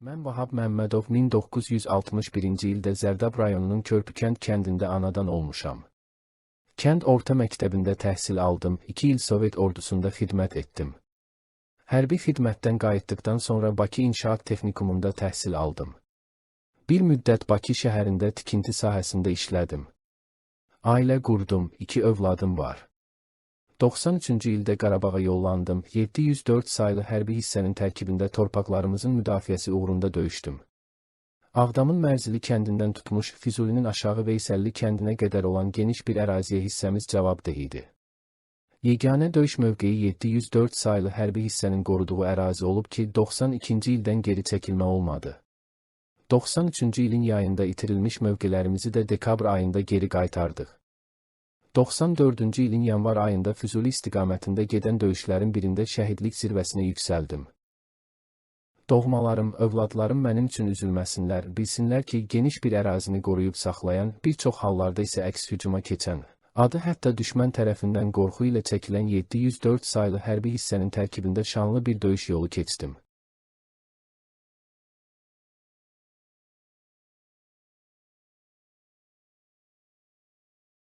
Mən Vahab Məmmədov 1961-ci ildə Zərdab rayonunun Körpükənd kəndində anadan olmuşam. Kənd orta məktəbində təhsil aldım, 2 il Sovet ordusunda xidmət etdim. Hərbi xidmətdən qayıtdıqdan sonra Bakı İnşaat Texnikumunda təhsil aldım. Bir müddət Bakı şəhərində tikinti sahəsində işlədim. Ailə qurdum, 2 övladım var. 93-cü ildə Qarabağa yollandım, 704 saylı hərbi hissənin tərkibində torpaqlarımızın müdafiəsi uğrunda döyüşdüm. Ağdamın Mərzili kəndindən tutmuş Füzulinin aşağı Veysəlli kəndinə qədər olan geniş bir əraziyə hissəmiz cavabdeh idi. Yeganə döyüş mövqeyi 704 saylı hərbi hissənin qoruduğu ərazi olub ki, 92-ci ildən geri çəkilmə olmadı. 93-cü ilin yayında itirilmiş mövqelərimizi də dekabr ayında geri qaytardıq. 94-cü ilin yanvar ayında Füzuli istiqamətində gedən döyüşlərin birində şəhidlik zirvəsinə yüksəldim. Doğmalarım, övladlarım mənim üçün üzülməsinlər, bilsinlər ki, geniş bir ərazini qoruyub saxlayan, bir çox hallarda isə əks hücuma keçən, adı hətta düşmən tərəfindən qorxu ilə çəkilən 704 saylı hərbi hissənin tərkibində şanlı bir döyüş yolu keçdim.